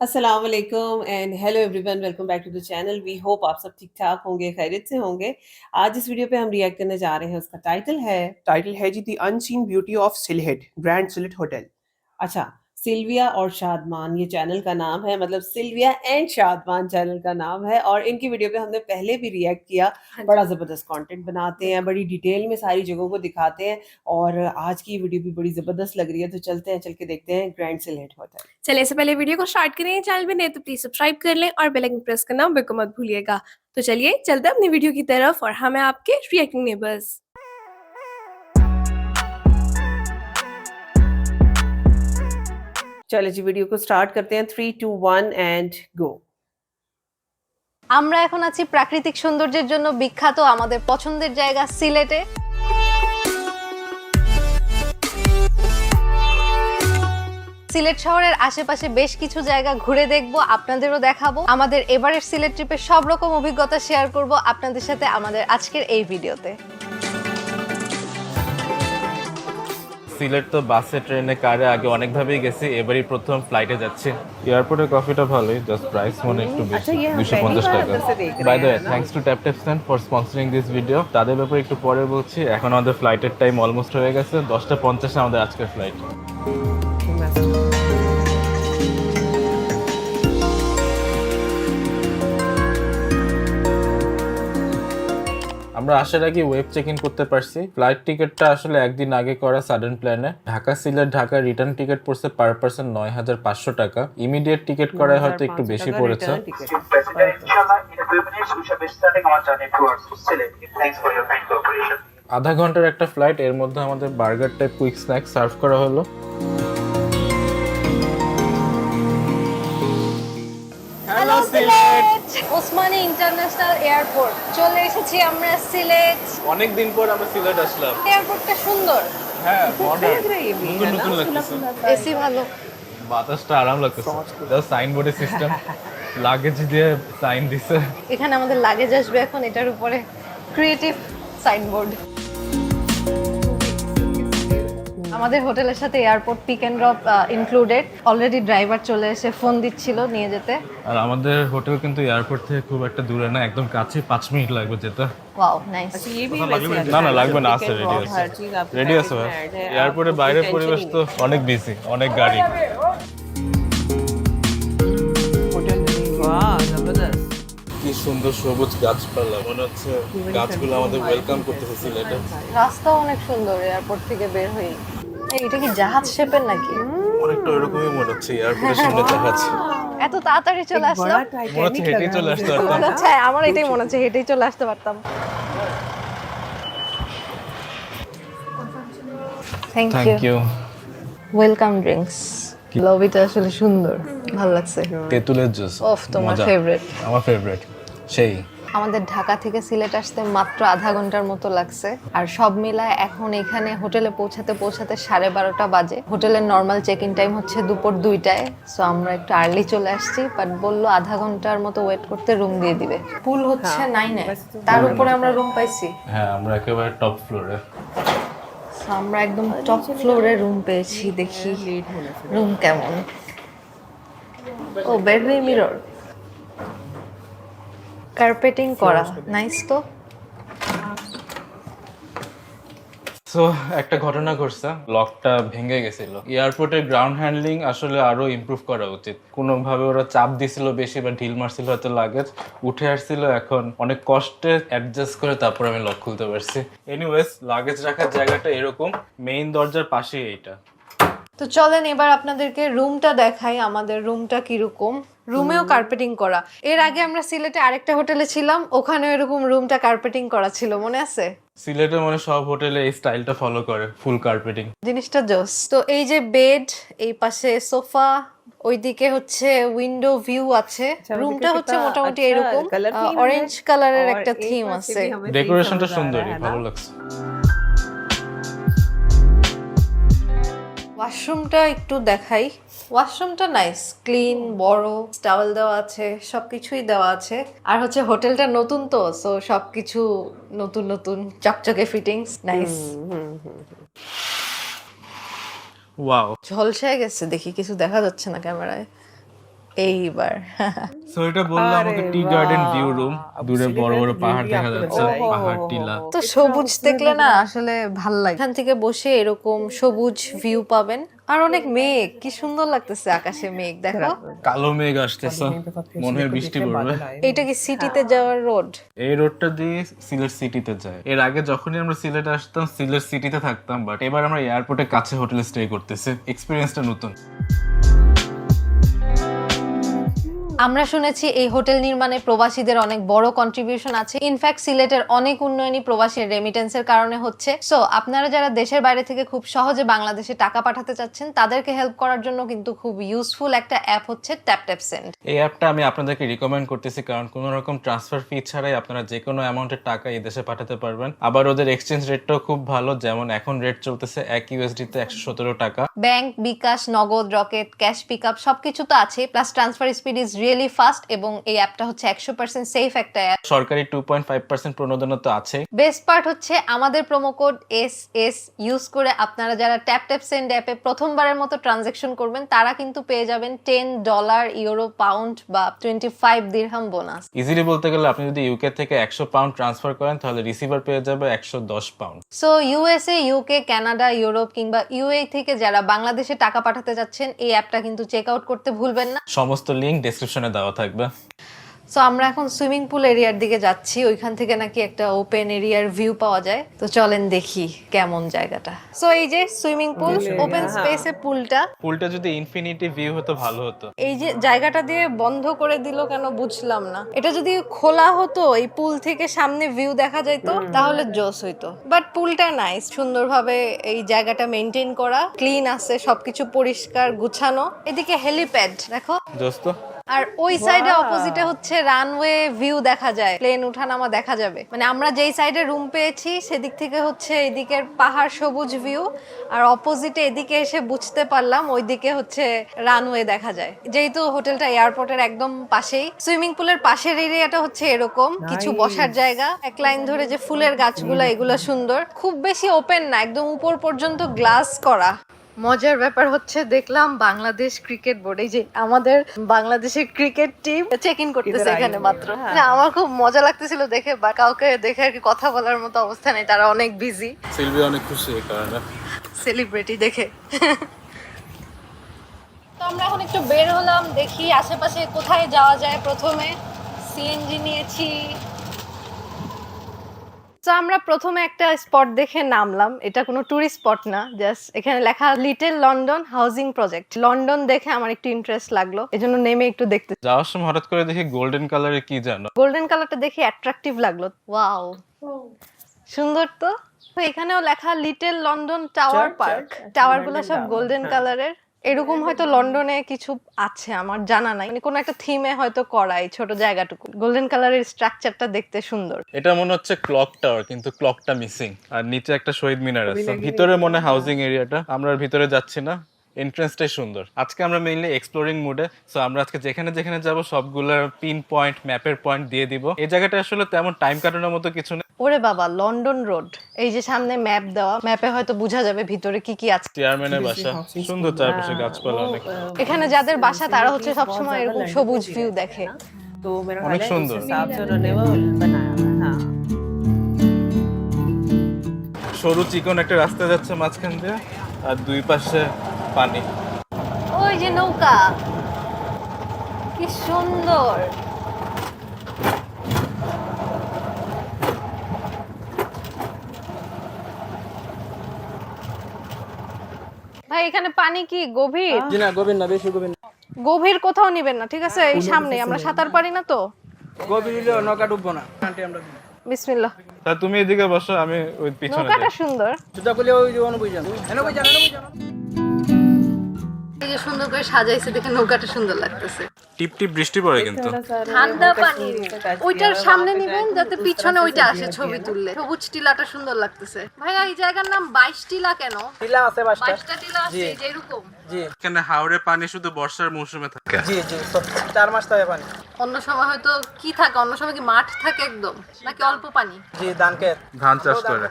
अस्सलाम वालेकुम and hello everyone, welcome back to the channel. We hope आप सब ठीक ठाक होंगे, खैरियत से होंगे। आज इस वीडियो पे हम रिएक्ट करने जा रहे हैं, उसका टाइटल है जी the unseen beauty of Sylhet grand Sylhet hotel. अच्छा, सिल्विया और शादमान ये चैनल का नाम है, मतलब सिल्विया एंड शादमान चैनल का नाम है। और इनकी वीडियो पे हमने पहले भी रिएक्ट किया। बड़ा ज़बरदस्त कंटेंट बनाते हैं, बड़ी डिटेल में सारी जगहों को दिखाते हैं। और आज की वीडियो भी बड़ी ज़बरदस्त लग रही है, तो चलते हैं, चल के देखते हैं ग्रैंड सिलेट होटल। चलिए, इससे पहले वीडियो को स्टार्ट करें, चैनल पे नए तो प्लीज सब्सक्राइब कर लें और बेल आइकन प्रेस करना बिल्कुल मत भूलिएगा। तो चलिए चलते हैं अपनी वीडियो की तरफ और हम हैं आपके रिएक्टिंग नेबर्स। चलिए जी, वीडियो को स्टार्ट करते हैं। 3 2 1 एंड गो। আমরা এখন আছি প্রাকৃতিক সৌন্দর্যের জন্য বিখ্যাত আমাদের পছন্দের জায়গা সিলেটে। সিলেট শহরের আশেপাশে বেশ কিছু জায়গা ঘুরে দেখব, আপনাদেরও দেখাবো। আমাদের এবারের সিলেট ট্রিপের সব রকম অভিজ্ঞতা শেয়ার করব আপনাদের সাথে আমাদের আজকের এই ভিডিওতে। সিলেট তো বাসে, ট্রেনে, কারে আগে অনেকভাবেই গেছি, এবারই প্রথম ফ্লাইটে যাচ্ছি। এয়ারপোর্টের কফিটা ভালোই, জাস্ট প্রাইস মনে একটু বেশি, 250 টাকা। By the way, thanks to ট্যাপটেপসেন ফর স্পন্সরিং দিস ভিডিও। তাদের ব্যাপারে একটু পরে বলছি। এখন আমাদের ফ্লাইটের টাইম অলমোস্ট হয়ে গেছে, 10:50 আমাদের আজকের ফ্লাইট। আমরা আসার আগে ওয়েব চেক ইন করতে পারছি। ফ্লাইট টিকিটটা আসলে একদিন আগে করা সাডেন প্ল্যানে। ঢাকা সিলেট ঢাকা রিটার্ন টিকিট পড়ছে পার পারসন 9,500 টাকা। ইমিডিয়েট টিকিট করায় হয়তো একটু বেশি পড়েছে। আধা ঘন্টার একটা ফ্লাইট, এর মধ্যে আমাদের burger type quick snacks serve করা হলো। Hello Sylhet, Osmani international airport চলে এসেছি আমরা সিলেট। অনেক দিন পর আমরা সিলেট আসলাম। এয়ারপোর্টটা সুন্দর, হ্যাঁ মডার্ন, নতুন নতুন লাগতেছে। এসি ভালো, বাতাসটা আরাম লাগতেছে। সাইনবোর্ডের সিস্টেম, লাগেজ দিয়ে সাইন দিছে। এখানে আমাদের লাগেজ আসবে এখন, এটার উপরে ক্রিয়েটিভ সাইনবোর্ড। আমাদের হোটেলের সাথে airport pick and drop included. Already driver চলে এসে ফোন দিচ্ছিল নিয়ে যেতে। আর আমাদের হোটেল কিন্তু এয়ারপোর্ট থেকে খুব একটা দূরে না, একদম কাছে, 5 মিনিট লাগবে যেতে। Wow nice. ये भी না না লাগবে না, আছে রেডি আছে, রেডি আছে। এয়ারপোর্টের বাইরের পরিবেশ তো অনেক বিজি, অনেক গাড়ি। वाह जबरदस्त। কি সুন্দর সবুজ গাছপালা, মনে হচ্ছে গাছগুলো আমাদের ওয়েলকাম করতেছে সিলেটে। রাস্তাও অনেক সুন্দর এয়ারপোর্ট থেকে বের হই। এটা কি জাহাজ শেপের নাকি? অনেকটা ওরকমই মনে হচ্ছে, এয়ারপোর্টের সামনে জাহাজ। এত তাড়াতাড়ি চলে আসলাম, মনে হচ্ছে হেঁটেই চলে আসতে পারতাম। মনে হচ্ছে আমার এটাই মনে হচ্ছে হেঁটেই চলে আসতে পারতাম। Thank thank you. You. Welcome drinks. লবিটা আসলে সুন্দর, ভালো লাগছে। তেঁতুলের জুস, ওফ, তোমার মজা। ফেভারিট। আমার ফেভারিট সেই। আমাদের ঢাকা থেকে সিলেট আসতে মাত্র আধা ঘন্টার মতো লাগছে। আর সব মিলায় এখন এখানে হোটেলে পৌঁছাতে 12:30 বাজে। হোটেলের নর্মাল চেক ইন টাইম হচ্ছে দুপুর 2টায়। সো আমরা একটু আর্লি চলে আসছি, বাট বললো আধা ঘন্টার মতো ওয়েট করতে রুম দিয়ে দিবে। পুল হচ্ছে 9-এ, তার উপরে আমরা রুম পাইছি। হ্যাঁ, আমরা একেবারে টপ ফ্লোরে। সো আমরা একদম টপ ফ্লোরে রুম পেয়েছি। দেখি রুম কেমন। ও, বেডরুম মিরর, কার্পেটিং করা, নাইস। তো সো একটা ঘটনা ঘটছে, লকটা ভেঙে গেছিল। এয়ারপোর্টের গ্রাউন্ড হ্যান্ডলিং আসলে আরো ইমপ্রুভ করা উচিত। কোনোভাবে ওরা চাপ দিছিল বেশি বা ঢিল মারছিল, হয়তো লাগেজ উঠে আসছিল। এখন অনেক কষ্টে অ্যাডজাস্ট করে তারপর আমি লক খুলতে পারছি। এনিওয়েজ, লাগেজ রাখার জায়গাটা এরকম, মেইন দরজার পাশেই এইটা। তো চলেন এবার আপনাদেরকে রুমটা দেখাই, আমাদের রুমটা কিরকম। রুমেও কার্পেটিং করা। এর আগে আমরা সিলেটে আরেকটা হোটেলে ছিলাম, ওখানে এরকম রুমটা কার্পেটিং করা ছিল, মনে আছে? সিলেটে মানে সব হোটেলে এই স্টাইলটা ফলো করে, ফুল কার্পেটিং। জিনিসটা জোস। তো এই যে বেড, এই পাশে সোফা, ওইদিকে হচ্ছে উইন্ডো ভিউ আছে। রুমটা হচ্ছে মোটামুটি এরকম, অরেঞ্জ কালারের একটা থিম আছে। ডেকোরেশনটা সুন্দরই, ভালো লাগছে। ওয়াশরুমটা একটু দেখাই। ওয়াশরুমটা নাইস, ক্লিন, বড়, টাওয়েল দেওয়া আছে, সবকিছুই দেওয়া আছে। আর হচ্ছে হোটেলটা নতুন তো, সো সবকিছু নতুন নতুন, চকচকে ফিটিংস, নাইস। ওয়াও, ঝলসে গেছে, দেখি কিছু দেখা যাচ্ছে না ক্যামেরায়। এইবার সো এটা বললাম আমাকে টি গার্ডেন ভিউ রুম, দূরে বড় বড় পাহাড় দেখা যাচ্ছে, ওহো, পাহাড় ওহো, টিলা। ওহো। তো সবুজ দেখলে না আসলে ভাল লাগে, এখান থেকে বসে এরকম সবুজ ভিউ পাবেন। আর অনেক মেঘ, কি সুন্দর লাগতেছে আকাশে মেঘ, দেখো। কালো মেঘ আসতেছে, মনে হয় বৃষ্টি পড়বে। এইটা কি সিটিতে যাওয়ার রোড? এই রোডটা দিয়ে সিলেট সিটিতে যায়। এর আগে যখনই আমরা সিলেট আসতাম সিলেট সিটিতে থাকতাম, বাট এবার আমরা এয়ারপোর্টের কাছে হোটেলে স্টে করতেছি। এক্সপিরিয়েন্সটা নতুন। আমরা শুনেছি এই হোটেল নির্মাণে প্রবাসীদের অনেক বড় কন্ট্রিবিউশন আছে। ইনফ্যাক্ট সিলেটের অনেক উন্নয়নই প্রবাসী রেমিটেন্সের কারণে হচ্ছে। সো আপনারা যারা দেশের বাইরে থেকে খুব সহজে বাংলাদেশে টাকা পাঠাতে চাচ্ছেন তাদেরকে হেল্প করার জন্য কিন্তু খুব ইউজফুল একটা অ্যাপ হচ্ছে TapTapSend। এই অ্যাপটা আমি আপনাদেরকে রিকমেন্ড করতেছি, কারণ কোনো রকম ট্রান্সফার ফি ছাড়াই আপনারা যে কোনো অ্যামাউন্টের টাকা এই দেশে পাঠাতে পারবেন। আবার ওদের এক্সচেঞ্জ রেটটাও খুব ভালো, যেমন এখন রেট চলতেছে 1 USD তে 117 টাকা। ব্যাংক, বিকাশ, নগদ, রকেট, ক্যাশ পিকআপ সবকিছু তো আছে, plus transfer speed is really fast এবং এই অ্যাপটা হচ্ছে 100% সেফ একটা অ্যাপ। সরকারি 2.5% প্রণোদনা তো আছে। বেস্ট পার্ট হচ্ছে আমাদের প্রোমো কোড SS ইউজ করে আপনারা যারা TapTapSend অ্যাপে প্রথমবারের মতো ট্রানজাকশন করবেন তারা কিন্তু পেয়ে যাবেন $10, ইউরো, পাউন্ড বা 25 দিরহাম বোনাস। ইজিলি বলতে গেলে আপনি যদি ইউকে থেকে 100 পাউন্ড ট্রান্সফার করেন তাহলে রিসিভার পেয়ে যাবে 110 pound. So USA, UK, Canada, Europe কিংবা UAE থেকে যারা বাংলাদেশে টাকা পাঠাতে যাচ্ছেন এই অ্যাপটা কিন্তু চেক আউট করতে ভুলবেন না। সমস্ত লিংক ডেসক্রিপশনে দেওয়া থাকবে। সো আমরা এখন সুইমিং পুল এরিয়ার দিকে যাচ্ছি, ওইখান থেকে নাকি একটা ওপেন এরিয়ার ভিউ পাওয়া যায়। তো চলেন দেখি কেমন জায়গাটা। সো এই যে সুইমিং পুল, ওপেন স্পেসে পুলটা। পুলটা যদি ইনফিনিটি ভিউ হতো ভালো হতো। এই যে জায়গাটা দিয়ে বন্ধ করে দিল কেন বুঝলাম না। এটা যদি খোলা হতো, এই পুল থেকে সামনে ভিউ দেখা যাইতো তাহলে জোস হইতো। বাট পুলটা নাইস, সুন্দরভাবে এই জায়গাটা মেইনটেইন করা, ক্লিন আছে, সবকিছু পরিষ্কার গুছানো। এদিকে হেলিপ্যাড দেখো দোস্ত, আর ওই সাইডে অপোজিটে হচ্ছে রানওয়ে ভিউ দেখা যায়, প্লেন ওঠানামা দেখা যাবে। মানে আমরা যেই সাইডে রুম পেয়েছি সেদিক থেকে হচ্ছে এদিকের পাহাড় সবুজ ভিউ, আর অপোজিটে এদিকে এসে বুঝতে পারলাম ওইদিকে হচ্ছে রানওয়ে দেখা যায়। যেহেতু হোটেলটা এয়ারপোর্টের একদম পাশেই, সুইমিং পুলের পাশের এরিয়াটা হচ্ছে এরকম কিছু বসার জায়গা, এক লাইন ধরে যে ফুলের গাছগুলো এগুলো সুন্দর, খুব বেশি ওপেন না, একদম উপর পর্যন্ত গ্লাস করা। মজার ব্যাপার হচ্ছে দেখলাম বাংলাদেশ ক্রিকেট বোর্ড, এই যে আমাদের বাংলাদেশের ক্রিকেট টিম চেক ইন করতেছে এখানে মাত্র। না আমার খুব মজা লাগতেছিল দেখে, বা কাউকে দেখে আর কি কথা বলার মতো অবস্থা নেই, তারা অনেক বিজি। সিলভি অনেক খুশি এই কারণে, সেলিব্রিটি দেখে। তো আমরা এখন একটু বের হলাম, দেখি আশেপাশে কোথায় যাওয়া যায়। প্রথমে সিএনজি নিয়েছি। তো আমরা প্রথমে একটা স্পট দেখে নামলাম, এটা কোনো টুরিস্ট স্পট না, জাস্ট এখানে লেখা little London housing project. London দেখে আমার একটু ইন্টারেস্ট লাগলো, এজন্য নেমে একটু দেখতে। যাওয়ার সময় হঠাৎ করে দেখি গোল্ডেন কালারের কি জানো, গোল্ডেন কালারটা দেখে অ্যাট্রাকটিভ লাগলো। ওয়াও, সুন্দর তো। এখানেও লেখা little London tower park, tower গুলো সব গোল্ডেন কালারের। এরকম হয়তো লন্ডনে কিছু আছে, আমার জানা নাই, মানে কোনো একটা থিমে হয়তো করা এই ছোট জায়গাটুকু। গোল্ডেন কালারের স্ট্রাকচারটা দেখতে সুন্দর। এটা মনে হচ্ছে ক্লক টাওয়ার, কিন্তু ক্লকটা মিসিং, আর নিচে একটা শহীদ মিনার আছে। ভিতরে মনে হাউজিং এরিয়াটা, আমরা আর ভিতরে যাচ্ছি না, এন্ট্রান্সটাই সুন্দর। আজকে আমরা মেইনলি এক্সপ্লোরিং মুডে, সো আমরা আজকে যেখানে যেখানে যাব সবগুলোর পিন পয়েন্ট, ম্যাপের পয়েন্ট দিয়ে দিব। এই জায়গাটা আসলে তেমন টাইম কাটানোর মতো কিছু না। ওরে বাবা, লন্ডন রোড, এই যে সামনে ম্যাপ দেওয়া, ম্যাপে হয়তো বোঝা যাবে ভিতরে কি কি আছে। চেয়ারম্যানের বাসা, সুন্দর চারপাশে গাছপালা অনেক। এখানে যাদের বাসা তারা হচ্ছে সবসময় এরকম সবুজ ভিউ দেখে। तो मेरा অনেক ख्याल है সুন্দর। उस हिसाब से उन्होंने वो बनाया हुआ है। हाँ সরু চিকন একটা রাস্তা যাচ্ছে মাঝখান দিয়ে, আর দুই পাশে পানি। ওই যে নৌকা, কি সুন্দর। ভাই এখানে পানি কি গভীর? জি না, গভীর না, বেশি গভীর না। গভীর কোথাও নিবেন না, ঠিক আছে? এই সামনে, আমরা সাঁতার পারি না তো। গভীর হলে নৌকা ডুববো না। আন্টি আমরা বিসমিল্লাহ। তা তুমি এদিকে বসো, আমি ওই পিছনে নৌকাটা যাই। সুন্দর, জুতা খুলে ওই যে অনুবই যান, অনুবই যান, অনুবই যান। এই যে সুন্দর করে সাজাইছে দেখে নৌকাটা সুন্দর লাগতেছে। টিপ টিপ বৃষ্টি পড়ে কিন্তু। ঠান্ডা পানি, ওইটার সামনে নিবেন যাতে পিছনে ওইটা আসে ছবি তুললে। সবুজ টিলাটা সুন্দর লাগতেছে। ভাইয়া এই জায়গার নাম 22 টিলা কেন? টিলা আছে 22টা টিলা আছে এই যে এরকম। জি এখানে হাওড়ে পানি শুধু বর্ষার মৌসুমে থাকে। জি জি, 4 মাস থাকে পানি। অন্য সময় হয়তো কি থাকে? অন্য সময় কি মাঠ থাকে একদম, নাকি অল্প পানি? জি, ধান ক্ষেত, ধান চাষ করে।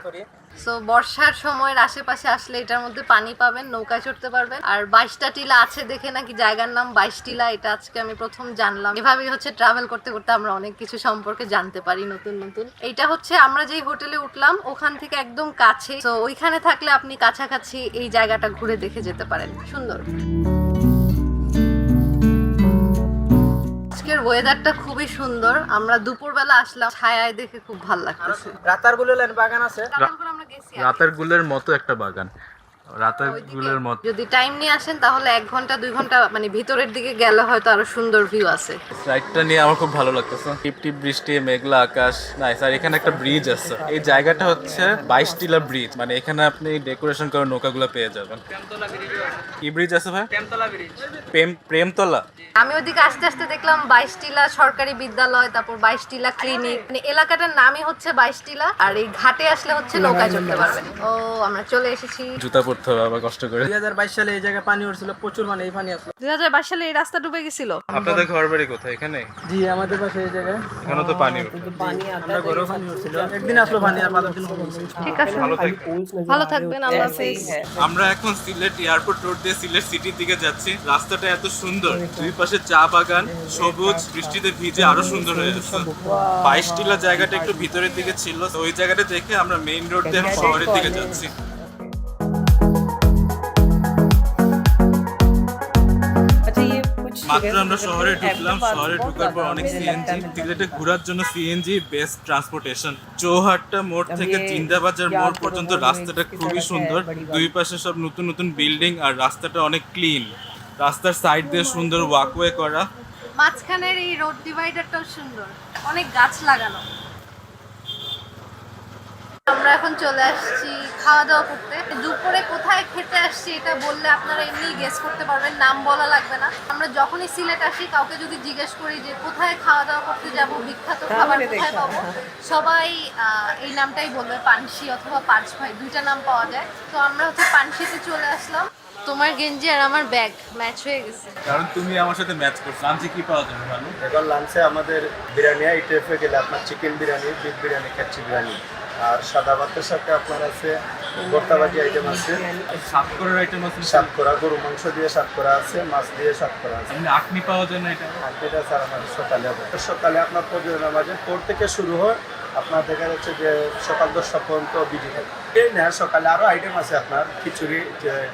সো বর্ষার সময়ের আশেপাশে আসলে এটার মধ্যে পানি পাবেন, নৌকায় চড়তে পারবেন। আর 22টা টিলা আছে দেখে নাকি জায়গার নাম 22 টিলা, এটা আজকে আমি প্রথম জানলাম। এভাবেই হচ্ছে ট্রাভেল করতে করতে আমরা অনেক কিছু সম্পর্কে জানতে পারি নতুন নতুন। এইটা হচ্ছে আমরা যেই হোটেলে উঠলাম ওখান থেকে একদম কাছে, তো ওইখানে থাকলে আপনি কাছাকাছি এই জায়গাটা ঘুরে দেখে যেতে পারেন। সুন্দর। আজকের ওয়েদারটা খুবই সুন্দর। আমরা দুপুরবেলা আসলাম, ছায়ায় দেখে খুব ভালো লাগতেছে। রাতার গুলের বাগান আছে, আমরা গেছি আগে। রাতের গুলের মতো একটা বাগান, রাতের গুলের মতো। যদি টাইম নিয়ে আসেন তাহলে 1 ঘন্টা 2 ঘন্টা মানে ভিতরের দিকে গেলে হয়তো আরো সুন্দর ভিউ আছে। রাইডটা নিয়ে আমার খুব ভালো লাগতেছে। টিপ টিপ বৃষ্টি, মেঘলা আকাশ, নাইস। আর এখানে একটা ব্রিজ আছে। এই জায়গাটা হচ্ছে 22 টিলা ব্রিজ, মানে এখানে আপনি ডেকোরেশন করা নৌকাগুলো পেয়ে যাবেন। কি ব্রিজ আছে ভাই? প্রেমতলা। আমি ওদিকে আস্তে আস্তে দেখলাম 22 টিলা সরকারি বিদ্যালয়, তারপর 22 টিলা ক্লিনিক, মানে এলাকাটার নামই হচ্ছে 22 টিলা। আর এই ঘাটে আসলে হচ্ছে নৌকায় চড়তে পারবেন। ও আমরা চলে এসেছি। জুতা পরতে হবে আবার কষ্ট করে। 2022 সালে এই জায়গায় পানি উঠছিল প্রচুর, মানে এই পানি আসলো। 2022 সালে এই রাস্তা ডুবে গেছিল। আপনাদের ঘর বাড়ি কোথায়? এখানে? জি আমাদের পাশে এই জায়গায় এখানে তো পানি উঠে। तो पानी आता আমরা है ঘরেও পানি উঠছিল, একদিন আসলো পানি আর 15 দিন কমে গেছে। ঠিক আছে, ভালো থাকবেন। पूल्स नजर ভালো आ रहे থাকবেন, होते हैं, আল্লাহ ऐसे ही হাফেজ। है। আমরা এখন সিলেট এয়ারপোর্ট রোড দিয়ে সিলেট সিটির দিকে যাচ্ছি। রাস্তাটা এত সুন্দর, দুই পাশে চা বাগান, সবুজ, বৃষ্টিতে ভিজে আরো সুন্দর হয়ে যাচ্ছে। 22 টিলা জায়গাটা একটু ভিতরের দিকে ছিল, তো ওই জায়গাটা দেখে আমরা মেইন রোড দিয়ে এখন শহরের দিকে যাচ্ছি। अच्छा ये कुछ মাত্র আমরা শহরে ঢুকলাম। শহরে ঢুকার পর অনেক সিএনজি। সিলেটে ঘোরার জন্য সিএনজি বেস্ট ট্রান্সপোর্টেশন। চৌহাট্টা মোড় থেকে জিন্দাবাজার মোড় পর্যন্ত রাস্তাটা খুবই সুন্দর। দুই পাশে সব নতুন নতুন বিল্ডিং আর রাস্তাটা অনেক ক্লিন। রাস্তার সাইড দিয়ে সুন্দর ওয়াকওয়ে করা। মাঝখানের এই রোড ডিভাইডারটাও সুন্দর, অনেক গাছ লাগানো। আমরা এখন চলে আসছি খাওয়া দাওয়া করতে। দুপুরে কোথায় খেতে আসছি এটা বললে আপনারা এমনি গেস করতে পারবেন, নাম বলা লাগবে না। আমরা যখনই সিলেট আসি কাউকে যদি জিজ্ঞেস করি যে কোথায় খাওয়া দাওয়া করতে যাব, বিখ্যাত খাবার কোথায় পাবো, সবাই এই নামটাই বলবে, পানসি অথবা পাঁচ ভাই, দুইটা নাম পাওয়া যায়। তো আমরা হচ্ছে পানসিতে চলে আসলাম। তোমার গেঞ্জি আর আমার ব্যাগ ম্যাচ হয়ে গেছে। কারণ তুমি আমার সাথে ম্যাচ করছো। লাঞ্চে কি পাওয়া যাবে ভালো? এখন লাঞ্চে আমাদের বিরিয়ানি আইটেমে গেলে আপনার চিকেন বিরিয়ানি, বিফ বিরিয়ানি, কাচ্চি বিরিয়ানি, আর সাদা ভাতের সাথে আপনার আছে ভর্তাবাজি আইটেম আছে, সাতকরার আইটেম আছে। সাতকরা গরু মাংস দিয়ে সাতকরা আছে, মাছ দিয়ে সাতকরা আছে। এমনি আখনি পাওয়া যায় না এটা? আর যেটা স্যার আমার সকালে হবে। সকালে আপনার প্রযোজনা বাজে 4 থেকে শুরু হয়, আপনার দেখা যাচ্ছে যে সকাল 10টা পর্যন্ত বিজি থাকে। এই না সকালে আরো আইটেম আছে আপনার খিচুড়ি,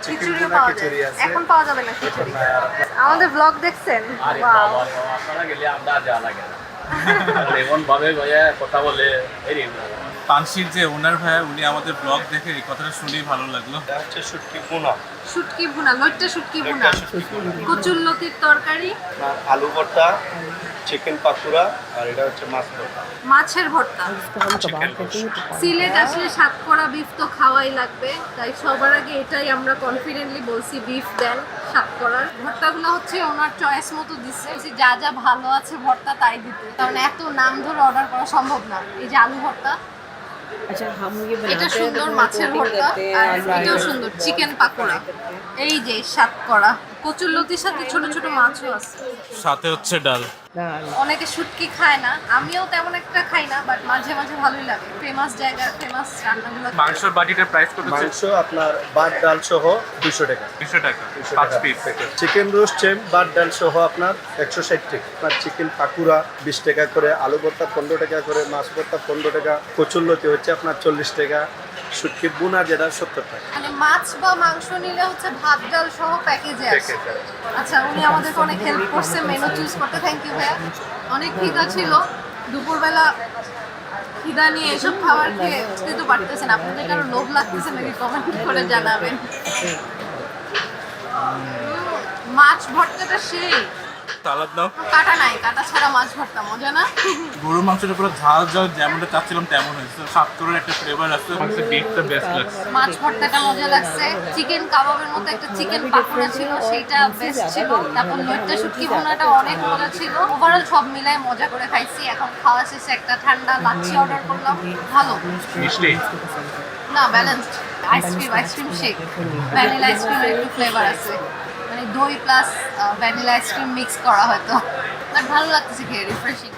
চিকেন গুনা খিচুড়ি আছে। এখন পাওয়া যাবে না খিচুড়ি। এখন আপনার আমাদের ব্লগ দেখছেন? Wow! আপনারা গেলে আমরা যা লাগে না এমন ভাবে ভাইয়া কথা বলে এই পানশির যে ওনার ভাই, উনি আমাদের ব্লগ দেখে এই কথাটা শুনেই ভালো লাগলো। এটা হচ্ছে শুটকি পোনা, শুটকি ভুনা, লইট্টা শুটকি ভুনা, কচুর লতির তরকারি, আপনার আলু ভর্তা, চিকেন পাকুড়া, আর এটা হচ্ছে মাছ ভর্তা। মাছের ভর্তা। इसको हम कबाब कहते हैं। সিলেট আসলে সাতকরা বিফ তো খাওয়াই লাগবে, তাই সবার আগে এটাই আমরা কনফিডেন্টলি বলছি, বিফ দেন সাতকরার। ভর্তাগুলো হচ্ছে ওনার চয়েস মতো দিচ্ছে, যা যা ভালো আছে ভর্তা তাই দিতে, কারণ এত নাম ধরে অর্ডার করা সম্ভব না। এই যে আলু ভর্তা, अच्छा हम ये এটা बनाते हैं সুন্দর तो মাছের coating ভর্তা, करते हैं আর और fry এটাও करते সুন্দর हैं। চিকেন পাকোড়া। এই যে সাতকরা, কচুর লতির সাথে ছোট ছোট মাছও আছে। সাথে হচ্ছে ডাল। दाल অনেকে শুটকি খায় না, আমিও তেমন একটা খাই না, বাট মাঝে মাঝে ভালোই লাগে। ফেমাস জায়গার ফেমাস রান্নাগুলো। মাংসের বাটিটার প্রাইস কত? মাংস আপনার ভাত ডাল সহ 200 টাকা। 200 টাকা 200 5 টাকা piece. Packet. Chicken roast same ভাত ডাল সহ আপনার 160 টাকা। আপনার চিকেন পাকুড়া 20 টাকা করে, আলু ভর্তা 15 টাকা করে, মাছ ভর্তা 15 টাকা, কচুরলতি হচ্ছে আপনার 40 টাকা, শুটকি বুনা যেটা 70 টাকা। মানে মাছ বা মাংস নিলে হচ্ছে ভাত ডাল সহ প্যাকেজে আছে। আচ্ছা, উনি আমাদেরকে অনেক হেল্প করছে মেনু চুজ করতে, থ্যাংক ইউ ভাইয়া। অনেক খিদা ছিল, দুপুরবেলা খিদা নিয়ে এসব খাবার খেয়ে বুঝতে তো পারতেছেন। আপনাদের কারো লোভ লাগতেছে নাকি কমেন্ট করে জানাবেন। মাছ ভর্তাটা সেই, সালাদ দাও। কাটা নাই, কাটা ছাড়া মাছ ভর্তা মজা না? গরুর মাংসটা পুরো ঝাল ঝাল, যেমনটা চাচ্ছিলাম তেমন হয়েছে। সাতকরার একটা ফ্লেভার আছে। মাংসের বিফটা বেস্ট লাগছে। মাছ ভর্তাটা মজা লাগছে। চিকেন কাবাবের মতো একটা চিকেন পাকোড়া ছিল, সেইটা বেস্ট ছিল। তারপর লইট্টা শুটকি ভুনাটা অনেক মজা ছিল। ওভারঅল সব মিলায় মজা করে খাইছি। এখন খাওয়া শেষে একটা ঠান্ডা লাচ্ছি অর্ডার করলাম, ভালো মিষ্টি। না, ব্যালেন্সড। আইসক্রিম শেক, ভ্যানিলা আইসক্রিমের একটু ফ্লেভার আছে, মানে দই প্লাস ভ্যানিলা আইসক্রিম মিক্স করা হয়তো, বাট ভালো লাগতেছে খেয়ে, রিফ্রেশিং।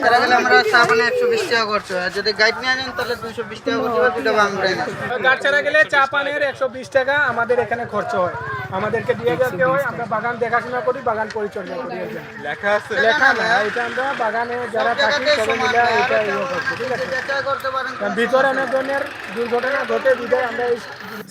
তারা গেলে আমরা চা পানি 120 টাকা করছো, আর যদি গাইড নিয়ে আনেন তাহলে 220 টাকা করতে হবে, দুটো বাংলায় না। গাছ ছাড়া গেলে চা পানির 120 টাকা আমাদের এখানে খরচ হয়, আমাদেরকে দিয়ে যেতে হয়। আমরা বাগান দেখাশোনা করি, বাগান পরিচর্যা করি। লেখা আছে লেখা না, এটা আমরা বাগানে যারা থাকি সবাই মিলে এটা ইয়ে করছি, ঠিক আছে? যেটা করতে পারেন। কারণ ভিতরে অনেক ধরনের দুর্ঘটনা ঘটে, বিধায় আমরা এই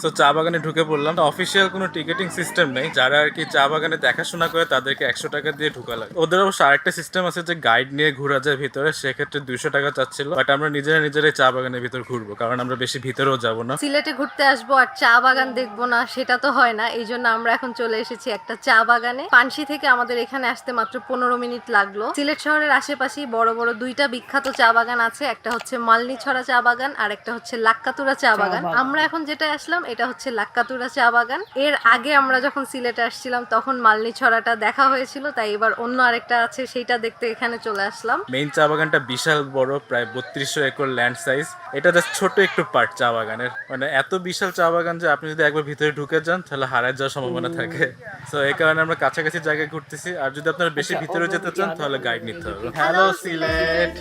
সো চা বাগানে ঢুকে পড়লাম। অফিসিয়াল কোনো টিকেটিং সিস্টেম নেই, যারা আর কি চা বাগানে দেখাশোনা করে তাদেরকে 100 টাকা দিয়ে ঢুকা লাগে। ওদের অবশ্য আরেকটা সিস্টেম আছে যে গাইড নিয়ে ঘোরা যায় ভিতরে, সেক্ষেত্রে 200 টাকা চাচ্ছিল। বাট আমরা নিজেরাই চা বাগানের ভিতর ঘুরবো, কারণ আমরা বেশি ভিতরেও যাবো না। সিলেটে ঘুরতে আসবো আর চা বাগান দেখবো না, সেটা তো হয় না। এই জন্য আমরা এখন চলে এসেছি একটা চা বাগানে। পানশি থেকে আমাদের এখানে আসতে মাত্র 15 মিনিট লাগলো। সিলেট শহরের আশেপাশেই বড় বড় দুইটা বিখ্যাত চা বাগান আছে, একটা হচ্ছে মালনীছড়া চা বাগান আর একটা হচ্ছে লাক্কাতুরা চা বাগান। আমরা এখন যেটা আসলাম এটা হচ্ছে লাক্কাতুরা চা বাগান। এর আগে আমরা যখন সিলেটে আসছিলাম তখন মালনীছড়াটা দেখা হয়েছিল, তাই এবার অন্য আরেকটা আছে সেইটা দেখতে এখানে চলে আসলাম। মেইন চা বাগানটা বিশাল বড়, প্রায় 3200 একর ল্যান্ড সাইজ। এটা জাস্ট ছোট একটু পার্ট চা বাগানের, মানে এত বিশাল চা বাগান যে আপনি যদি একবার ভিতরে ঢুকে যান তাহলে হারায় যাওয়ার সম্ভাবনা থাকে। সো এই কারণে আমরা কাছাকাছি জায়গায় ঘুরতেছি, আর যদি আপনারা বেশি ভিতরে যেতে চান তাহলে গাইড নিতে হবে। হ্যালো সিলেট।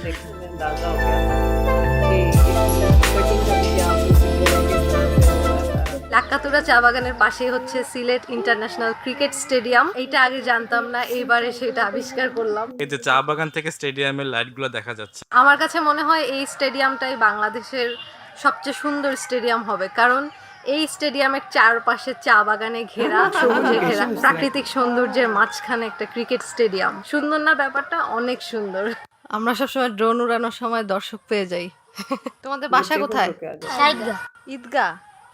अंदाजा हो गया कि कटिंग का भी आपको सिलसिला किस तरह से होता है। লাক্কাতুরা চা বাগানের পাশে হচ্ছে সিলেট ইন্টারন্যাশনাল ক্রিকেট স্টেডিয়াম। এইটা আগে জানতাম না, এইবারে সেটা আবিষ্কার করলাম। এই যে চা বাগান থেকে স্টেডিয়ামের লাইটগুলো দেখা যাচ্ছে। আমার কাছে মনে হয় এই স্টেডিয়ামটাই বাংলাদেশের সবচেয়ে সুন্দর স্টেডিয়াম হবে, কারণ এই স্টেডিয়ামের চারপাশে চা বাগানে ঘেরা, সবুজে ঘেরা, প্রাকৃতিক সৌন্দর্যের মাঝখানে একটা ক্রিকেট স্টেডিয়াম। সুন্দর না ব্যাপারটা? অনেক সুন্দর। আমরা সবসময় ড্রোন উড়ানোর সময় দর্শক পেয়ে যাই। তোমাদের বাসা কোথায়? ঈদগাহ।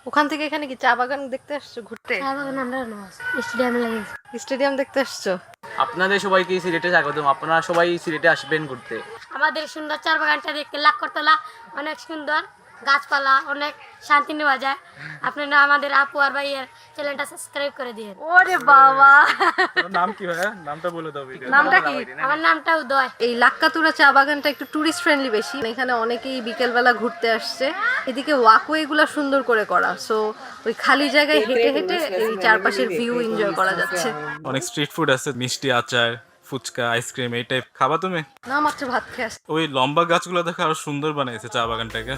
ওখান থেকে এখানে কি চা বাগান দেখতে আসছো ঘুরতে? স্টেডিয়াম দেখতে আসছো? আপনাদের সবাইকে সিলেটে স্বাগতম। আপনারা সবাই সিলেটে আসবেন ঘুরতে। আমাদের সুন্দর চা বাগানটা দেখতে লাক্কাতুরা অনেক সুন্দর, গাছপালা অনেক শান্তি নেওয়া যায়। আপনারা আমাদের আপু আর ভাইয়ের চ্যানেলটা সাবস্ক্রাইব করে দিন। ওরে বাবা, নাম কি ভাইয়া? নামটা বলে দাও ভিডিও। নামটা কি? আমার নামটা উদয়। এই লাক্কাতুরা চা বাগানটা একটু টুরিস্ট ফ্রেন্ডলি বেশি, এখানে অনেকেই বিকেলবেলা ঘুরতে আসছে। এদিকে ওয়াকওয়ে গুলা সুন্দর করে করা, সো ওই খালি জায়গায় হেঁটে হেঁটে এই চারপাশের ভিউ এনজয় করা যাচ্ছে। অনেক স্ট্রিট ফুড আছে, মিষ্টি, আচার, ফুচকা, আইসক্রিম, এই টাইপ। খাবা তুমি? না, মাত্র ভাত খেয়ে আসছে। ওই লম্বা গাছগুলো দেখে আরো সুন্দর বানাইছে চা বাগানটাকে।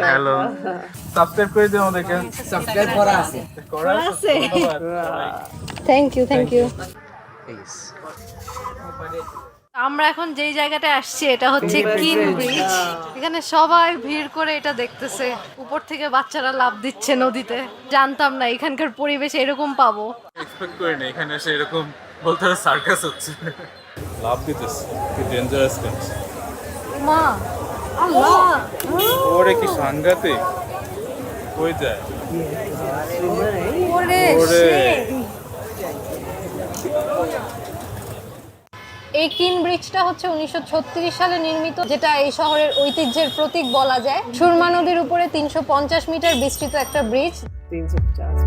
হ্যালো, সাবস্ক্রাইব করে দিও আমাদেরকে। সাবস্ক্রাইব করা আছে। Thank you. আমরা এখন যেই জায়গাটায় আসছি এটা হচ্ছে কিন ব্রিজ। এখানে সবাই ভিড় করে এটা দেখতেছে, উপর থেকে বাচ্চারা লাফ দিচ্ছে নদীতে। জানতাম না এখানকার পরিবেশ এরকম পাবো। এক্সপেক্ট করি না এখানে এসে এরকম বলতে হবে সার্কাস হচ্ছে। লাভ দিতেছে, কি ডেঞ্জারাস কাজ। মা, আল্লাহ, ওরে কি সাংঘাতিক। কই যায়? ওরে ওরে এই কিন ব্রিজটা হচ্ছে 1936 সালে নির্মিত, যেটা এই শহরের ঐতিহ্যের প্রতীক বলা যায়। সুরমা নদীর উপরে 350 মিটার বিস্তৃত একটা ব্রিজ। 350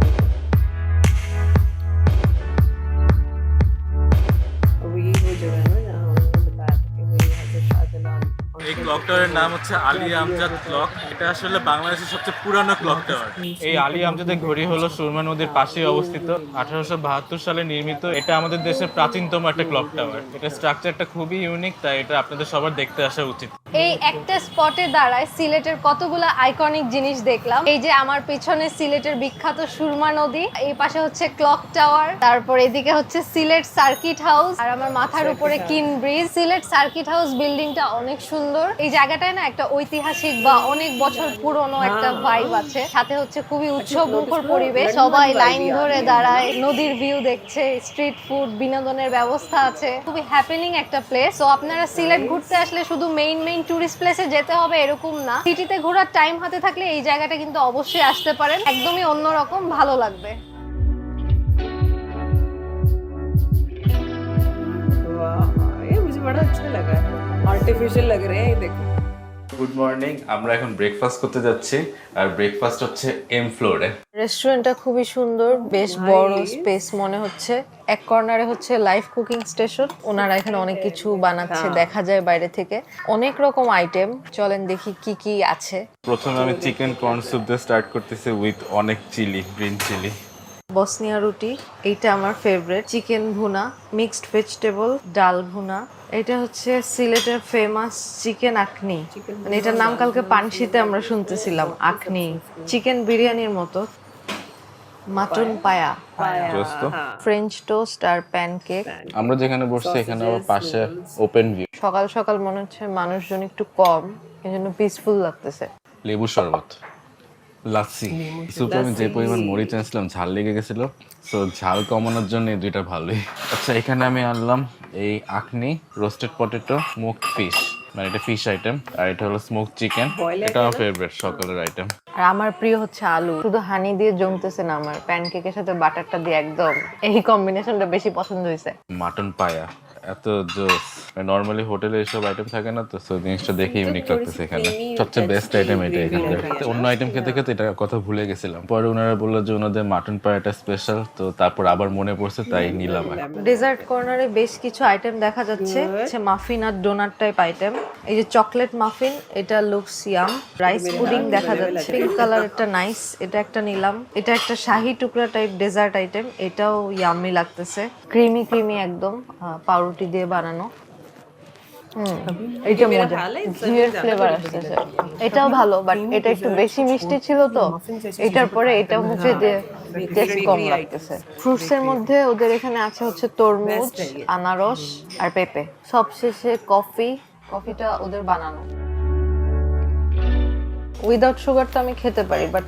वही वो जगह है ना जहाँ उन्होंने बताया था कि वही हजरत शाहजलाल। এই ক্লক টাওয়ারের নাম হচ্ছে আলী আমজাদ ক্লক। এটা আসলে বাংলাদেশের সবচেয়ে পুরানো ক্লক টাওয়ার। এই আলী আমজাদের ঘড়ি হলো সুরমা নদীর পাশেই অবস্থিত, 1872 সালে নির্মিত। এটা আমাদের দেশের প্রাচীনতম একটা ক্লক টাওয়ার। এটা স্ট্রাকচারটা খুবই ইউনিক, তাই এটা আপনাদের সবার দেখতে আসা উচিত। এই একটা স্পটে দাঁড়ায় সিলেটের কতগুলো আইকনিক জিনিস দেখলাম। এই যে আমার পেছনে সিলেটের বিখ্যাত সুরমা নদী, এই পাশে হচ্ছে ক্লক টাওয়ার, তারপর এদিকে হচ্ছে সিলেট সার্কিট হাউস, আর আমার মাথার উপরে কিন ব্রিজ। সিলেট সার্কিট হাউস বিল্ডিংটা অনেক সুন্দর। এই জায়গাটায় না একটা ঐতিহাসিক বা অনেক বছর পুরনো একটা ভাইব আছে, সাথে হচ্ছে খুবই উৎসব মুখর পরিবেশ। সবাই লাইন ধরে দাঁড়ায়, নদীর ভিউ দেখছে, স্ট্রিট ফুড, বিনোদনের ব্যবস্থা আছে। খুবই হ্যাপেনিং একটা প্লেস। তো আপনারা সিলেট ঘুরতে আসলে শুধু মেইন টুরিস্ট প্লেসে যেতে হবে এরকম না, সিটিতে ঘোরার টাইম হাতে থাকলে এই জায়গাটা কিন্তু অবশ্যই আসতে পারেন। একদমই অন্যরকম, ভালো লাগবে। वाह, ये मुझे बड़ा अच्छा लगा है, आर्टिफिशियल लग रहे हैं, देखो। Good morning. আমরা এখন ব্রেকফাস্ট করতে যাচ্ছি, আর ব্রেকফাস্ট হচ্ছে এম ফ্লোরে। রেস্টুরেন্টটা খুবই সুন্দর, বেশ বড় স্পেস মনে হচ্ছে। এক কর্নারে হচ্ছে লাইভ কুকিং স্টেশন, ওনারা এখানে অনেক কিছু বানাচ্ছে, দেখা যায় বাইরে থেকে। অনেক রকম আইটেম, চলেন দেখি কি কি আছে। প্রথমে আমি চিকেন কর্ন স্যুপ দিয়ে স্টার্ট করতেছি উইথ অনেক চিলি, গ্রিন চিলি। বসনিয়া রুটি, এইটা আমার ফেভারিট, চিকেন ভুনা, মিক্সড ভেজিটেবল, ডাল ভুনা। এটা হচ্ছে সিলেটের ফেমাস চিকেন আখনি, মানে এটার নাম কালকে পানশিতে আমরা শুনতেছিলাম, আখনি। চিকেন বিরিয়ানির মতো। মাটন পায়া, ফ্রেঞ্চ টোস্ট আর প্যানকেক। আমরা যেখানে বসছি এখানে আবার পাশে ওপেন ভিউ। সকাল সকাল মনে হচ্ছে মানুষজন একটু কম, এজন্য পিসফুল লাগতেছে। লেবু শরবত, লাচ্ছি, সুপে আমি যে পরিমাণ মরিচ আনছিলাম ঝাল লেগে গেছিল, সো ঝাল কমানোর জন্য এই দুইটা ভালোই। আচ্ছা, এখানে আমি আনলাম এই আখনি, রোস্টেড পটেটো, স্মোকড ফিশ, মানে এটা ফিশ আইটেম, আর এটা হলো স্মোকড চিকেন, এটা আমার ফেভারিট সকালের আইটেম। আর আমার প্রিয় হচ্ছে আলু, শুধু হানি দিয়ে জমতেছে না, আমার প্যানকেকের সাথে বাটারটা দিয়ে একদম এই কম্বিনেশনটা বেশি পছন্দ হয়েছে। মাটন পায়া এত জোস, নরমালি হোটেলে এসব আইটেম থাকে না, তো সো জিনিসটা দেখে ইউনিক লাগতেছে। এখানে সবচেয়ে বেস্ট আইটেম এটা। এখানে অন্য আইটেম খেতে খেতে এটা কথা ভুলে গেছিলাম, পরে ওনারা বললো যে ওনাদের মাটন পায়াটা স্পেশাল, তো তারপর আবার মনে পড়ছে তাই নিলাম। ডেজার্ট কর্নারে বেশ কিছু আইটেম দেখা যাচ্ছে, মাফিন আর ডোনাট টাইপ আইটেম। এই যে চকলেট মাফিন, এটা লুকস ইয়াম। রাইস পুডিং দেখা যাচ্ছে, পিঙ্ক কালার, একটা নাইস, এটা একটা নিলাম। এটা একটা শাহি টুকরা টাইপ ডেজার্ট আইটেম, এটাও ইয়াম্মি লাগতেছে, ক্রিমি ক্রিমি একদম, পাউরুটি দিয়ে বানানো। এটা মজা, ঘিয়ের ফ্লেভার আসতেছে। এটাও ভালো, বাট এটা একটু বেশি মিষ্টি ছিল, তো এটার পরে এটা মুখে দিয়ে টেস্ট কম লাগতেছে। ফ্রুটস এর মধ্যে ওদের এখানে আছে হচ্ছে তরমুজ, আনারস আর পেঁপে। সবশেষে কফিটা ওদের বানানো। উইদাউট সুগার তো আমি খেতে পারি, বাট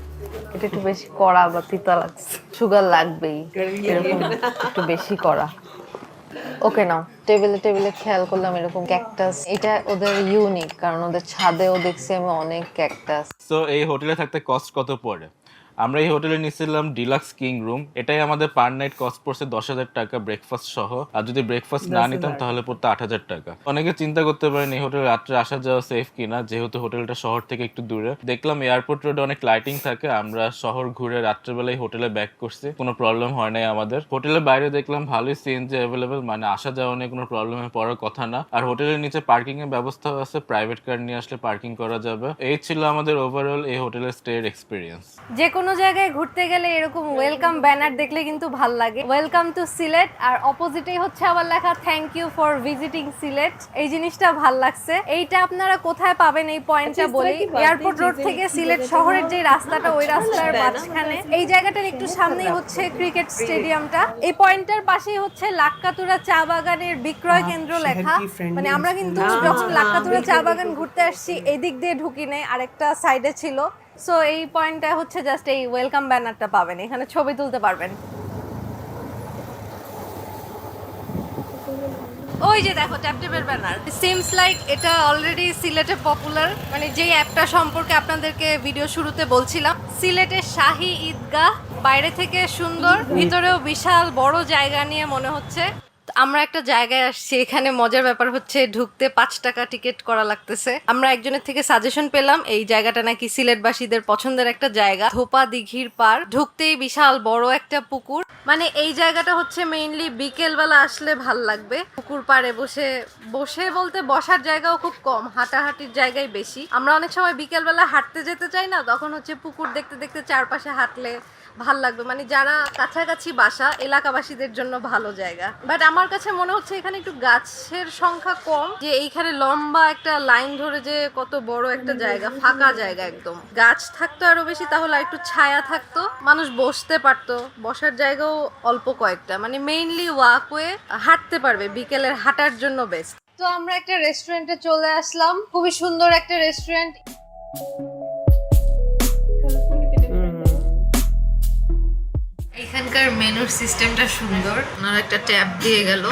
এটা একটু বেশি কড়া বা তিতা লাগছে, সুগার লাগবেই, এরকম একটু বেশি কড়া। ওকে, নাও টেবিলে খেয়াল করলাম এরকম ক্যাকটাস, এটা ওদের ইউনিক, কারণ ওদের ছাদেও দেখছি আমি অনেক ক্যাকটাস। সো এই হোটেলে থাকতে কস্ট কত পড়ে? আমরা এই হোটেলে নিয়েছিলাম ডিলাক্স কিং রুম, এটাই আমাদের পার নাইট কস্ট পড়ছে 10,000 টাকা ব্রেকফাস্ট সহ, আর যদি ব্রেকফাস্ট না নিতাম তাহলে পড়তো 8,000 টাকা। অনেকে চিন্তা করতে পারেন এই হোটেলে রাত্রে আসা যাওয়া সেফ কিনা, যেহেতু হোটেলটা শহর থেকে একটু দূরে। দেখলাম এয়ারপোর্ট রোডে অনেক লাইটিং থাকে, আমরা শহর ঘুরে রাত্রেবেলায় হোটেলে ব্যাক করছি, কোনো প্রবলেম হয় নাই আমাদের। হোটেলের বাইরে দেখলাম ভালোই সিএনজি অ্যাভেলেবেল, মানে আসা যাওয়া নিয়ে কোনো প্রবলেমে পড়ার কথা না। আর হোটেলের নিচে পার্কিং এর ব্যবস্থাও আছে, প্রাইভেট কার নিয়ে আসলে পার্কিং করা যাবে। এই ছিল আমাদের ওভারঅল এই হোটেলের স্টে এক্সপিরিয়েন্স। যে কোনো জায়গায় ঘুরতে গেলে এরকম ওয়েলকাম ব্যানার দেখলে কিন্তু ভালো লাগে, ওয়েলকাম টু সিলেট, আর অপোজিটেই হচ্ছে আবার লেখা thank you for visiting Sylhet. এই জিনিসটা ভালো লাগছে। এইটা আপনারা কোথায় পাবেন এই পয়েন্টটা বলি, এয়ারপোর্ট রোড থেকে সিলেট শহরের যে রাস্তাটা, ওই রাস্তার মাঝখানে এই জায়গাটার একটু সামনেই হচ্ছে ক্রিকেট স্টেডিয়ামটা। এই পয়েন্টটার পাশেই হচ্ছে লাক্কাতুরা চা বাগানের বিক্রয় কেন্দ্র লেখা, মানে আমরা কিন্তু যখন লাক্কাতুরা চা বাগান ঘুরতে আসছি এদিক দিয়ে ঢুকি নেই, আরেকটা সাইডে ছিল। সো এই পয়েন্টটা হচ্ছে জাস্ট এই ওয়েলকাম ব্যানারটা পাবেন, এখানে ছবি তুলতে পারবেন। ওই যে দেখো ট্যাপটেপের ব্যানার, সিমস লাইক এটা অলরেডি সিলেটে পপুলার, মানে যেই অ্যাপটা সম্পর্কে আপনাদেরকে ভিডিও শুরুতে বলছিলাম। সিলেটের শাহী ঈদগাহ, বাইরে থেকে সুন্দর, ভিতরেও বিশাল বড় জায়গা নিয়ে মনে হচ্ছে। আমরা একটা জায়গায় আসছি, এখানে মজার ব্যাপার হচ্ছে ঢুকতে 5 টাকা টিকিট করা লাগতেছে। আমরা একজনের থেকে সাজেশন পেলাম এই জায়গাটা নাকি সিলেটবাসীদের পছন্দের একটা জায়গা, ধোপা দিঘির পার, ঢুকতেই বিশাল বড় একটা পুকুর। মানে এই জায়গাটা হচ্ছে মেইনলি বিকেলবেলা আসলে ভাল লাগবে, পুকুর পাড়ে বসে বসে বলতে বসার জায়গাও খুব কম, হাঁটাহাঁটির জায়গায় বেশি। আমরা অনেক সময় বিকেলবেলা হাঁটতে যেতে চাই না, তখন হচ্ছে পুকুর দেখতে দেখতে চারপাশে হাঁটলে ভাল লাগবে, মানে যারা কাছাকাছি বাসা এলাকাবাসীদের জন্য ভালো জায়গা। বাট আমার কাছে মনে হচ্ছে এখানে একটু গাছের সংখ্যা কম, যে এইখানে লম্বা একটা লাইন ধরে যে কত বড় একটা জায়গা, ফাঁকা জায়গা একদম, গাছ থাকতো আরো বেশি তাহলে একটু ছায়া থাকতো, মানুষ বসতে পারতো, বসার জায়গাও অল্প কয়েকটা, মানে মেইনলি ওয়াকওয়ে, হাঁটতে পারবে, বিকেলের হাঁটার জন্য বেস্ট। তো আমরা একটা রেস্টুরেন্টে চলে আসলাম, খুবই সুন্দর একটা রেস্টুরেন্ট। এখানকার মেনুর সিস্টেমটা সুন্দর, ওনারা একটা ট্যাব দিয়ে গেল,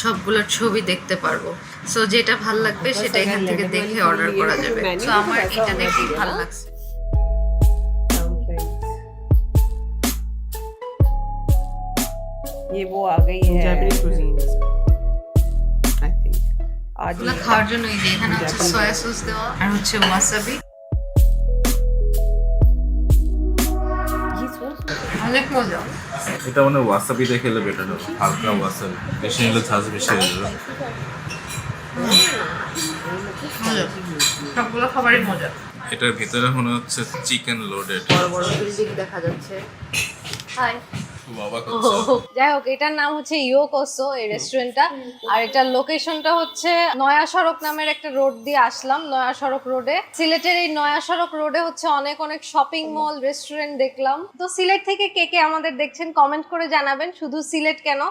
সবগুলোর ছবি দেখতে পারবো, সো যেটা ভাল লাগবে সেটা এখান থেকে দেখে অর্ডার করা যাবে। সো আমার এটা দেখে ভালো লাগছে। ये वो आ गई है Japanese cuisine, I think. आज এগুলো খাওয়ার জন্য এই যে এখানে হচ্ছে সয়া সস দেওয়া আর হচ্ছে ওয়াসাবি, অনেক মজা। এটা মানে ওয়াসাবি দিয়ে খেলে বেটার হবে, হালকা ওয়াসাবি, বেশি নিলে ঝাঁজ বেশি হয়ে যাবে। সবগুলো খাবারই মজা। এটার ভিতরে মনে হচ্ছে চিকেন লোডেড, বড় বড় বিল্ডিং দেখা যাচ্ছে। হাই যাই হোক, এটার নাম হচ্ছে ইয়োকোসো এই রেস্টুরেন্টটা। আর এটার লোকেশনটা হচ্ছে নয়া সড়ক নামের একটা রোড দিয়ে আসলাম, নয়া সড়ক রোডে। সিলেটের এই নয়া সড়ক রোডে হচ্ছে অনেক অনেক শপিং মল, রেস্টুরেন্ট দেখলাম। তো সিলেট থেকে কে কে আমাদের দেখছেন কমেন্ট করে জানাবেন। শুধু সিলেট কেন,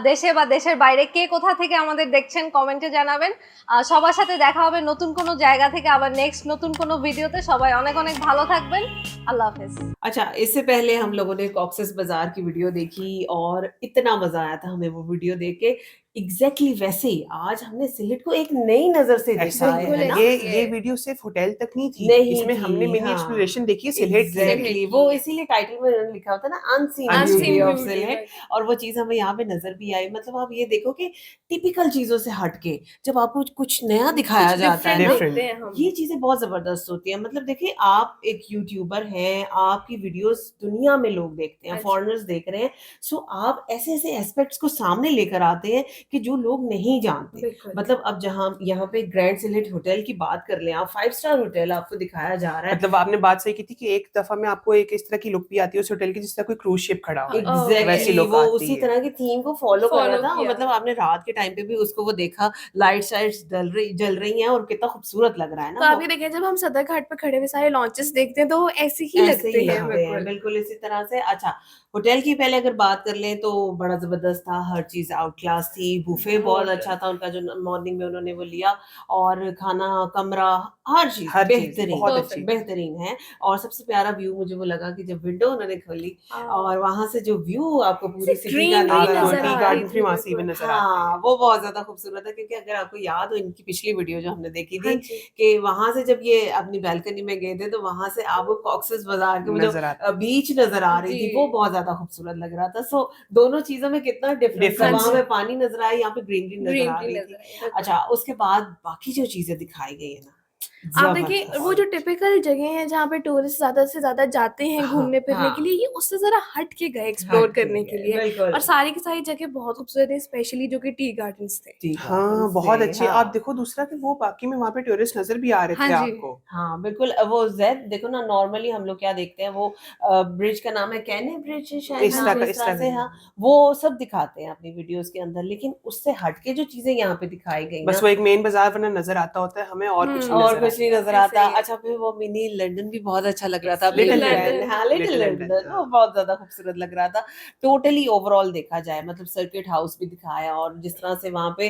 দেশে বা দেশের বাইরে কে কোথা থেকে আমাদের দেখছেন কমেন্টে জানাবেন। সবার সাথে দেখা হবে নতুন কোনো জায়গা থেকে আবার নেক্সট নতুন কোনো ভিডিওতে। সবাই অনেক অনেক ভালো থাকবেন। আল্লাহ হাফেজ। अच्छा, इससे पहले हम लोगों ने कॉक्सेस बाजार की वीडियो देखी और इतना मजा आया था हमें वो वीडियो देख के। एग्जैक्टली वैसे ही आज हमने सिलेट को एक नई नजर से देखा है ना? ये वीडियो सिर्फ होटल तक नहीं थी, नहीं इसमें थी, हमने मिनी हाँ। एक्सप्लोरेशन देखी है सिलेट की। Exactly, वो इसीलिए टाइटल में उन्होंने लिखा होता है ना unseen Unseen beauty of beauty, Sylhet. right. और वो चीज हमें यहाँ पे नजर भी आई। मतलब आप ये देखो कि टिपिकल चीजों से हटके जब आपको कुछ नया दिखाया जाता है ना, different देखते हैं हम। ये चीजें बहुत जबरदस्त होती है। मतलब देखिए, आप एक यूट्यूबर हैं, आपकी वीडियोस दुनिया में लोग देखते हैं, अच्छा। फॉरेनर्स देख रहे हैं। सो आप ऐसे ऐसे एस्पेक्ट्स को सामने लेकर आते हैं कि जो लोग नहीं जानते। बिल्कुल। मतलब अब जहाँ यहाँ पे ग्रैंड सिलेट होटल की बात कर लें, आप 5 स्टार होटल आपको दिखाया जा रहा है। मतलब आपने बात सही की थी कि एक दफा में आपको एक इस तरह की लुक भी आती है उस होटल की जिस तरह कोई क्रूज शिप खड़ा हो। वैसी एग्जैक्टली, look वो आती उसी है। तरह की थीम को फॉलो कर रहा Follow था। किया मतलब था। आपने रात के टाइम पे भी उसको वो देखा, लाइट शाइट्स जल रही हैं और कितना खूबसूरत लग रहा है तो ना आप वो। ये देखें, जब हम सदर घाट पे खड़े हुए सारे लॉन्चेस देखते हैं तो वो ऐसे ही ऐसे लगते ही हैं। लगते हैं, बिल्कुल इसी तरह से। अच्छा, होटल की पहले अगर बात कर लें तो बड़ा जबरदस्त था, हर चीज आउट क्लास थी। बुफे बहुत अच्छा था उनका जो मॉर्निंग में उन्होंने वो लिया, और खाना, कमरा, हर चीज हर चीज बेहतरीन, बहुत अच्छी। बेहतरीन है। और सबसे प्यारा व्यू मुझे वो लगा कि जब विंडो उन्होंने खोली और वहां से जो व्यू आपको पूरी सिर्फ सिटी का greenery नजर नजर आ आ रहा रही है। गार्डन थी, फ्री मासी बिल्कुल। में नजर आते हाँ, हैं। वो बहुत ज्यादा खूबसूरत है। क्योंकि अगर आपको याद हो इनकी पिछली वीडियो जो हमने देखी हाँ थी जी। कि वहां से जब ये अपनी बालकनी में गए थे तो वहां से आपको कॉक्सेस बाजार के वो जो नजर आते बीच नजर आ रही थी, जी। वो बहुत ज्यादा खूबसूरत लग रहा था। सो दोनों चीजों में कितना डिफरेंस है। Difference वहां है। में पानी नजर आया, यहाँ पे ग्रीनरी नजर आ ग्रीनरी रही नजर थी। आई, बिल्कुल। अच्छा, उसके बाद बाकी जो चीजें दिखाई गई है ना, आप देखिए, जबरदस्त। वो जो टिपिकल जगह है जहाँ पे टूरिस्ट ज्यादा से ज्यादा जाते हैं हाँ, घूमने फिरने हाँ। के लिए, ये उससे जरा हट के गए एक्सप्लोर हट के करने के गए, लिए। बिल्कुल। और सारी की सारी जगह बहुत खूबसूरत है, स्पेशली जो कि टी गार्डन्स थे। टी हाँ, गार्डन्स बहुत थे, अच्छे। हाँ। आप देखो दूसरा कि वो बाकी में वहाँ पे टूरिस्ट नजर भी आ रहे हाँ थे जी। आपको। हाँ, बिल्कुल। वो ज़ैद देखो ना, नॉर्मली हम लोग क्या देखते हैं, वो ब्रिज का नाम है कैने ब्रिज है शायद, इस हाँ, तरह का इस इस तरह तरह से, का हाँ। वो सब दिखाते हैं अपनी वीडियोस के अंदर, लेकिन उससे हटके जो चीजें यहाँ पे दिखाई गई बस ना, वो एक मेन बाजार वरना नजर आता होता है हमें और कुछ नहीं और नजर कुछ नहीं आता। नजर ऐसे आता। ही है। अच्छा, फिर वो मिनी लंदन भी बहुत अच्छा लग रहा था। Little बिग London, Ben, हाँ, लिटिल Little लंदन, London, वो बहुत ज्यादा खूबसूरत लग रहा था। टोटली ओवरऑल देखा जाए, मतलब सर्किट हाउस भी दिखाया, और जिस तरह से वहाँ पे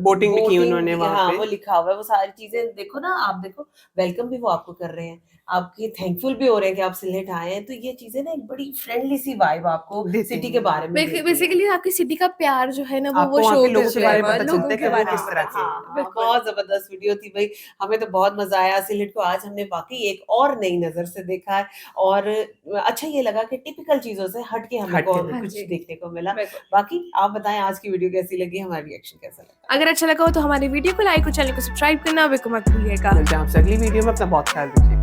बोटिंग भी की उन्होंने वहाँ हाँ, पे। वो लिखा हुआ है, वो सारी चीजें देखो ना। आप देखो, वेलकम भी वो आपको कर रहे हैं, आपके थैंकफुल भी हो रहे हैं कि आप सिलेट आए हैं। तो ये चीजें ना एक बड़ी फ्रेंडली सी वाइब आपको देती सिटी हैं। के बारे में देती हैं। बेसिकली आपकी सिटी का प्यार जो है ना वो आपको वहाँ शो के लोगों के करते बारे हैं, में पता लोगों चलता है के कि वो बारे किस में। तरह के हैं। हाँ, बिल्कुल। बहुत जबरदस्त वीडियो थी भाई। हमें तो बहुत मजा आया। सिलेट को आज हमने वाकई एक और नई नजर से देखा है, और अच्छा ये लगा कि टिपिकल चीजों से हट के हमें हट के हाँ कुछ जी। देखने को मिला। बिल्कुल। बाकी आप बताएं आज की वीडियो कैसी लगी, हमारा रिएक्शन कैसा लगा। अगर अच्छा लगा हो तो हमारी वीडियो को लाइक और चैनल को सब्सक्राइब करना बिल्कुल मत भूलिएगा। मिलते हैं आपसे अगली वीडियो में। अपना बहुत ख्याल रखिए।